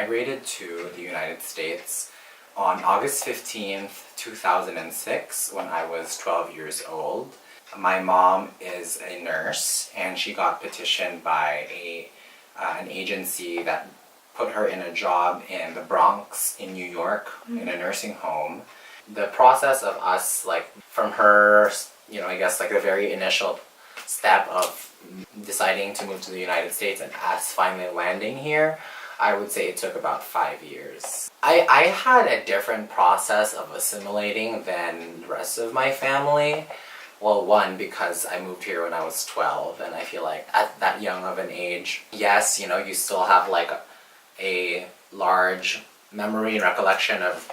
migrated to the United States on August 15th, 2006, when I was 12 years old. My mom is a nurse, and she got petitioned by an agency that put her in a job in the Bronx in New York, in a nursing home. The process of us, like, from her, I guess, like, the very initial step of deciding to move to the United States and us finally landing here, I would say it took about 5 years. I had a different process of assimilating than the rest of my family. Well, one, because I moved here when I was 12, and I feel like at that young of an age, yes, you still have like a large memory and recollection of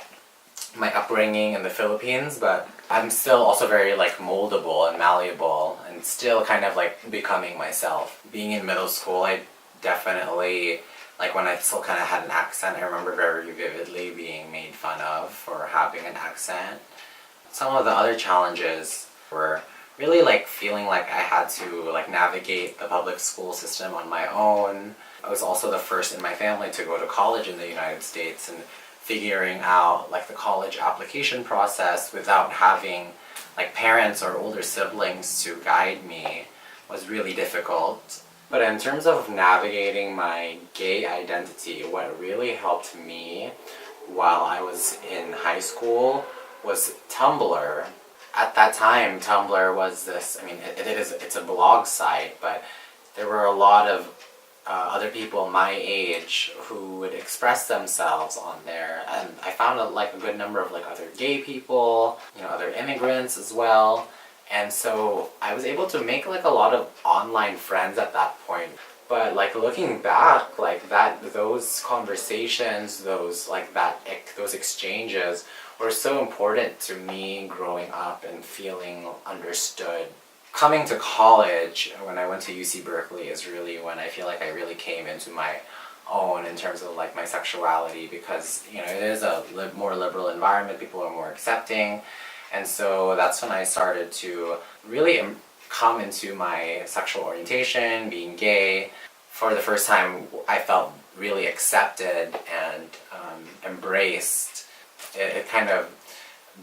my upbringing in the Philippines, but I'm still also very like moldable and malleable and still kind of like becoming myself. Being in middle school, I definitely, like when I still kind of had an accent, I remember very vividly being made fun of for having an accent. Some of the other challenges were really like feeling like I had to like navigate the public school system on my own. I was also the first in my family to go to college in the United States, and figuring out like the college application process without having like parents or older siblings to guide me was really difficult. But in terms of navigating my gay identity, what really helped me while I was in high school was Tumblr. At that time, Tumblr was this, it's a blog site, but there were a lot of other people my age who would express themselves on there, and I found a good number of like other gay people, other immigrants as well, and so I was able to make like a lot of online friends at that point. But like looking back, like those conversations, those exchanges were so important to me growing up and feeling understood. Coming to college, when I went to UC Berkeley, is really when I feel like I really came into my own in terms of like my sexuality, because it is a more liberal environment, people are more accepting, and so that's when I started to really come into my sexual orientation, being gay. For the first time, I felt really accepted and embraced. It kind of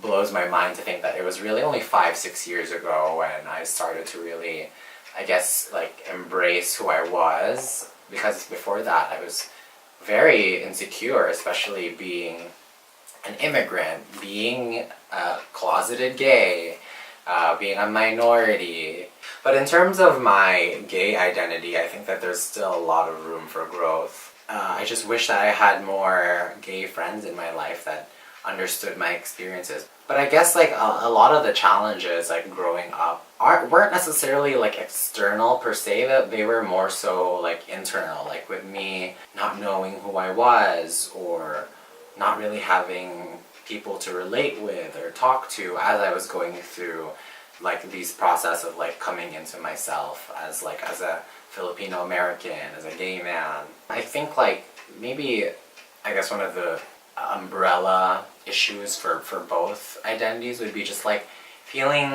blows my mind to think that it was really only 5-6 years ago when I started to really, I guess, like embrace who I was, because before that I was very insecure, especially being an immigrant, being closeted gay, being a minority. But in terms of my gay identity, I think that there's still a lot of room for growth. I just wish that I had more gay friends in my life that understood my experiences. But I guess like a lot of the challenges like growing up weren't necessarily like external per se, that they were more so like internal, like with me not knowing who I was, or not really having people to relate with or talk to as I was going through like these process of like coming into myself as a Filipino American, as a gay man. I think like maybe, I guess one of the umbrella issues for both identities would be just like feeling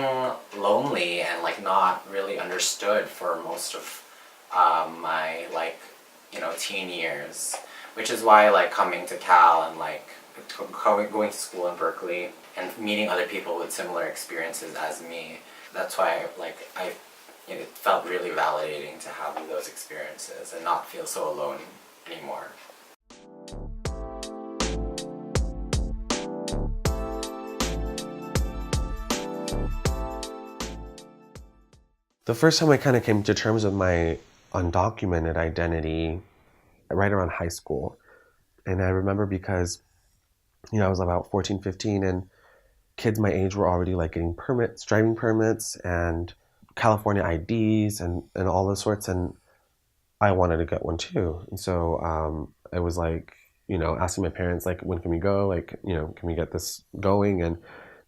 lonely and like not really understood for most of my teen years, which is why like coming to Cal and like going to school in Berkeley and meeting other people with similar experiences as me, that's why it felt really validating to have those experiences and not feel so alone anymore. The first time I kind of came to terms with my undocumented identity right around high school. And I remember because, I was about 14, 15, and kids my age were already like getting permits, driving permits, and California IDs and all those sorts. And I wanted to get one too. And so I was like, asking my parents, like, when can we go? Like, can we get this going? And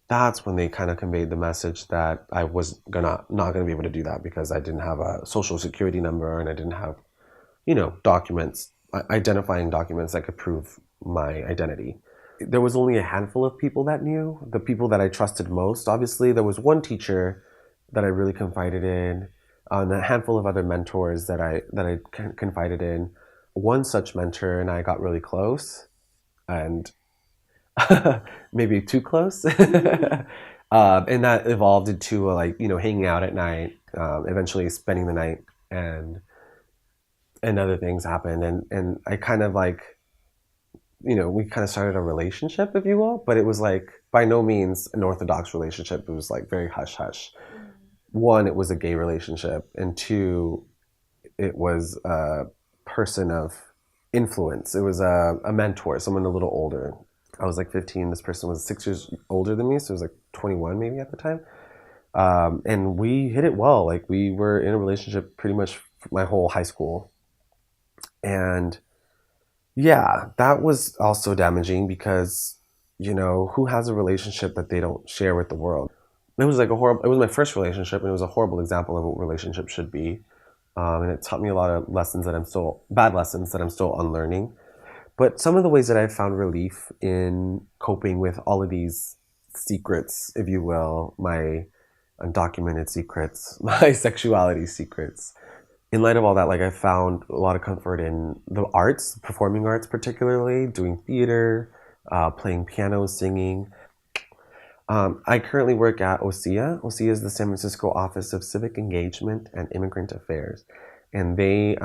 that's when they kind of conveyed the message that I was not gonna be able to do that because I didn't have a social security number and I didn't have, documents, identifying documents that could prove my identity. There was only a handful of people that knew, the people that I trusted most. Obviously, there was one teacher that I really confided in, and a handful of other mentors that I confided in. one such mentor and I got really close, and maybe too close. And that evolved into hanging out at night, eventually spending the night, and other things happened. And I kind of we kind of started a relationship, if you will, but it was like by no means an orthodox relationship. It was like very hush hush. One, it was a gay relationship, and two, it was a person of influence. It was a mentor, someone a little older. I was like 15. This person was 6 years older than me, so it was like 21 maybe at the time. And we hit it well. Like we were in a relationship pretty much my whole high school. And yeah, that was also damaging because, who has a relationship that they don't share with the world? It was like it was my first relationship, and it was a horrible example of what relationships should be. And it taught me a lot of bad lessons that I'm still unlearning. But some of the ways that I've found relief in coping with all of these secrets, if you will, my undocumented secrets, my sexuality secrets, in light of all that, like I found a lot of comfort in the arts, performing arts particularly, doing theater, playing piano, singing. I currently work at OSEA. OSEA is the San Francisco Office of Civic Engagement and Immigrant Affairs. And they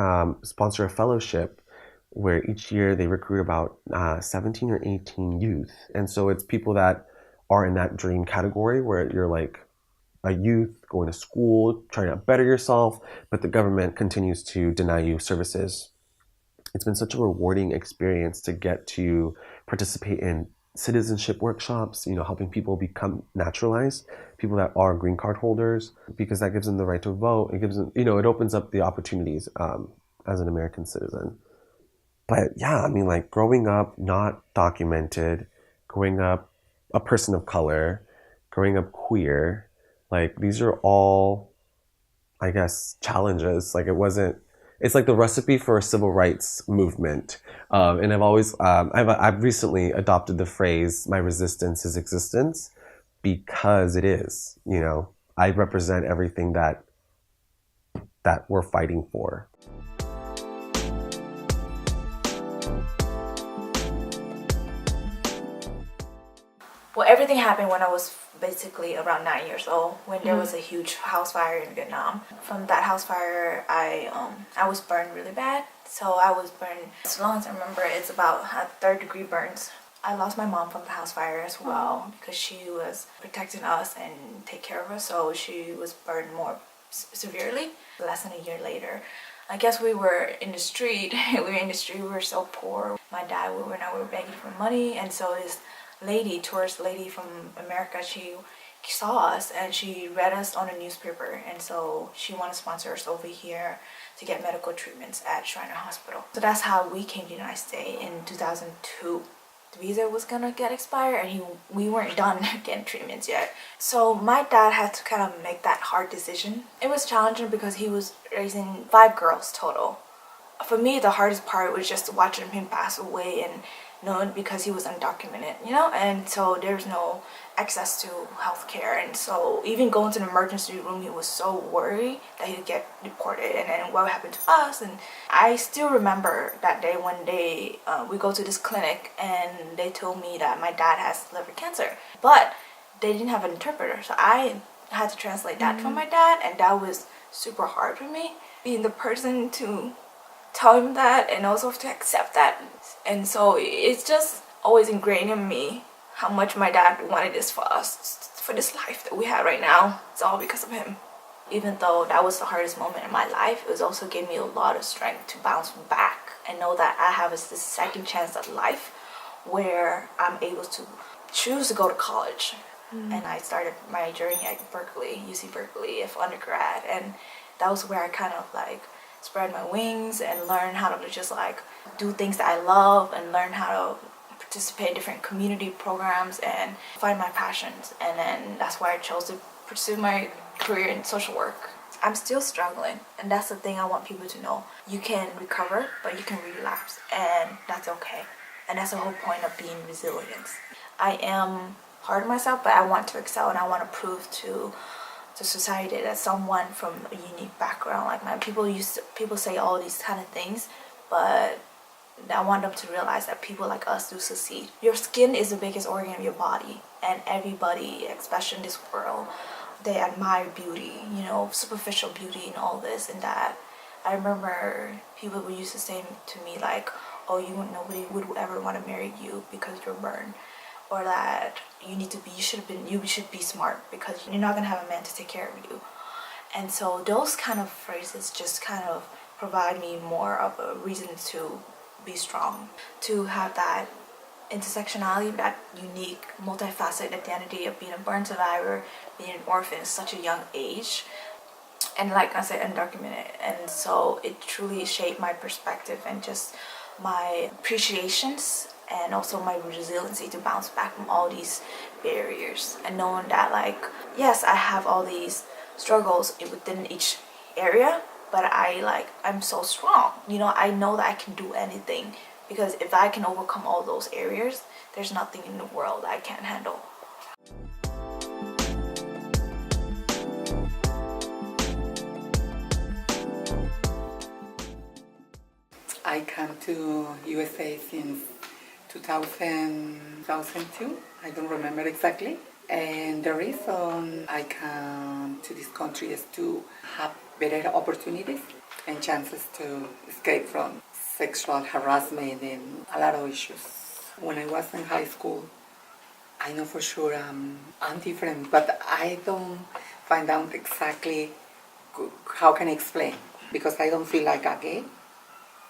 sponsor a fellowship where each year they recruit about 17 or 18 youth. And so it's people that are in that dream category where you're like a youth going to school, trying to better yourself, but the government continues to deny you services. It's been such a rewarding experience to get to participate in citizenship workshops, helping people become naturalized, people that are green card holders, because that gives them the right to vote. It gives them, it opens up the opportunities as an American citizen. But yeah, I mean, like growing up not documented, growing up a person of color, growing up queer, like these are all, I guess, challenges. Like it's like the recipe for a civil rights movement. And I've recently adopted the phrase, my resistance is existence, because it is, I represent everything that we're fighting for. Well, everything happened when I was basically around 9 years old, when there was a huge house fire in Vietnam. From that house fire, I was burned really bad. So I was burned, as long as I remember, it's about 3rd-degree burns. I lost my mom from the house fire as well because she was protecting us and take care of us. So she was burned more severely. Less than a year later, I guess we were in the street. We were so poor. My dad, we were begging for money, and so this tourist lady from America, she saw us and she read us on a newspaper, and so she wanted to sponsor us over here to get medical treatments at Shriner Hospital. So that's how we came to the United States in 2002. The visa was gonna get expired and we weren't done getting treatments yet. So my dad had to kind of make that hard decision. It was challenging because he was raising 5 girls total. For me, the hardest part was just watching him pass away and knowing because he was undocumented, and so there's no access to healthcare, and so even going to the emergency room, he was so worried that he'd get deported, and then what happened to us. And I still remember that day when we go to this clinic and they told me that my dad has liver cancer, but they didn't have an interpreter, so I had to translate that for my dad, and that was super hard for me, being the person to tell him that and also to accept that. And so it's just always ingrained in me how much my dad wanted this for us, for this life that we have right now. It's all because of him. Even though that was the hardest moment in my life, it was also gave me a lot of strength to bounce back and know that I have this second chance at life where I'm able to choose to go to college. And I started my journey at Berkeley, UC Berkeley, for undergrad, and that was where I kind of spread my wings and learn how to just do things that I love and learn how to participate in different community programs and find my passions. And then that's why I chose to pursue my career in social work. I'm still struggling, and that's the thing I want people to know. You can recover, but you can relapse, and that's okay. And that's the whole point of being resilient. I am hard on myself, but I want to excel, and I want to prove to society that someone from a unique background like mine, people say all these kind of things, but I want them to realize that people like us do succeed. Your skin is the biggest organ of your body, and everybody, especially in this world, they admire beauty, you know, superficial beauty and all this and that. I remember people would used to say to me like, oh, nobody would ever want to marry you because you're burned, or that you should be smart because you're not gonna have a man to take care of you. And so those kind of phrases just kind of provide me more of a reason to be strong, to have that intersectionality, that unique, multifaceted identity of being a burn survivor, being an orphan at such a young age, and like I said, undocumented. And so it truly shaped my perspective and just my appreciations and also my resiliency to bounce back from all these barriers, and knowing that like, yes, I have all these struggles within each area, but I'm so strong. You know, I know that I can do anything, because if I can overcome all those areas, there's nothing in the world I can't handle. I came to USA since 2002. I don't remember exactly. And the reason I came to this country is to have better opportunities and chances to escape from sexual harassment and a lot of issues. When I was in high school, I know for sure I'm different, but I don't find out exactly how can I explain, because I don't feel like a gay.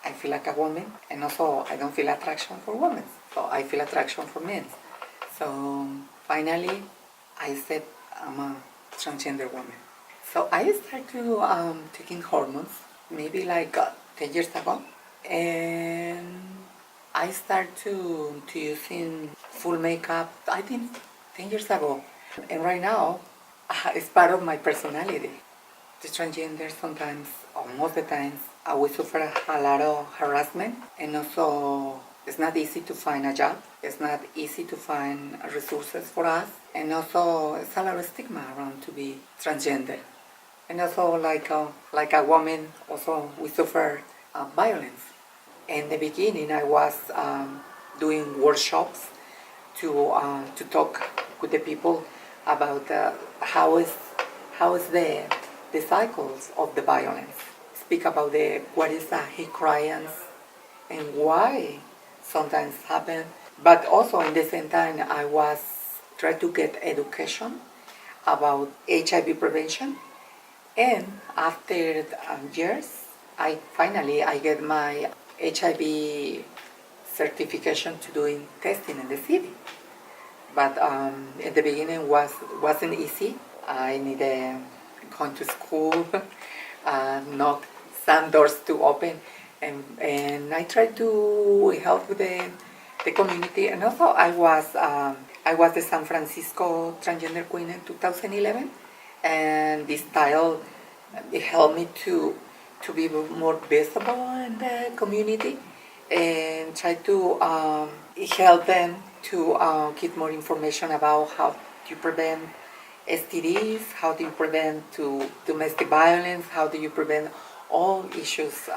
I feel like a woman, and also I don't feel attraction for women, so I feel attraction for men. So finally, I said I'm a transgender woman. So I started taking hormones maybe like 10 years ago, and I started to using full makeup, I think 10 years ago. And right now, it's part of my personality. The transgender sometimes, or most of the times, we suffer a lot of harassment, and also it's not easy to find a job. It's not easy to find resources for us, and also it's a lot of stigma around to be transgender. And also like a woman, also we suffer violence. In the beginning, I was doing workshops to talk with the people about how is the cycles of the violence. Speak about what is the hate crimes and why sometimes happen. But also in the same time, I was trying to get education about HIV prevention. And after years, I get my HIV certification to doing testing in the city. But at the beginning wasn't easy. I needed going to school, knock some doors to open, and I tried to help with the community. And also I was the San Francisco Transgender Queen in 2011, and this title helped me to be more visible in the community and try to help them to get more information about how to prevent STDs, how do you prevent domestic violence, how do you prevent all issues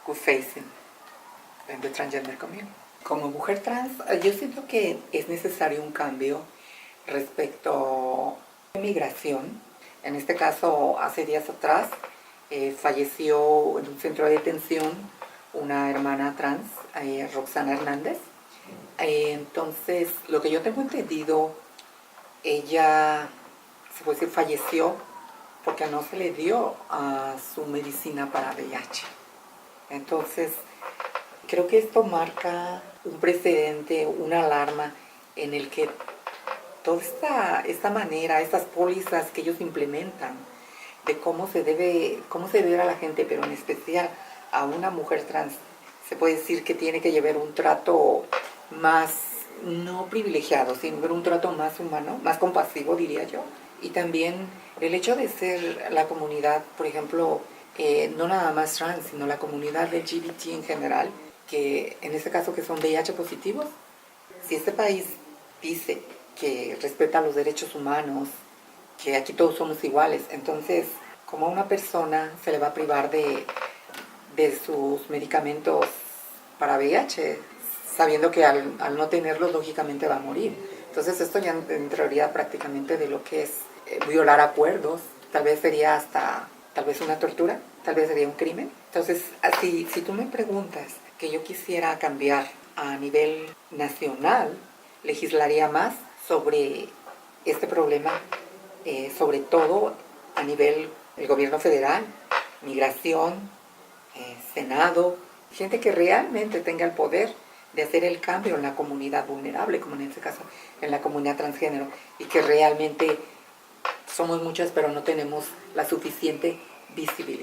we're facing in the transgender community. Como mujer trans, yo siento que es necesario un cambio respecto a migración. En este caso, hace días atrás, falleció en un centro de detención una hermana trans, Roxana Hernández. Entonces, lo que yo tengo entendido, ella, se puede decir, falleció porque no se le dio a su medicina para VIH. Entonces, creo que esto marca un precedente, una alarma en el que toda esta manera, estas pólizas que ellos implementan de cómo se debe ver a la gente, pero en especial a una mujer trans, se puede decir que tiene que llevar un trato más, no privilegiado, sino un trato más humano, más compasivo, diría yo. Y también el hecho de ser la comunidad, por ejemplo, no nada más trans, sino la comunidad LGBT en general, que en este caso que son VIH positivos. Si este país dice que respeta los derechos humanos, que aquí todos somos iguales, entonces, ¿cómo a una persona se le va a privar de de sus medicamentos para VIH, sabiendo que al no tenerlos lógicamente va a morir. Entonces esto ya entraría prácticamente de lo que es violar acuerdos, tal vez sería hasta, tal vez una tortura, tal vez sería un crimen. Entonces, así, si tú me preguntas que yo quisiera cambiar a nivel nacional, legislaría más sobre este problema, sobre todo a nivel del gobierno federal, migración, Senado, gente que realmente tenga el poder de hacer el cambio en la comunidad vulnerable, como en este caso en la comunidad transgénero, y que realmente somos muchas pero no tenemos la suficiente visibilidad.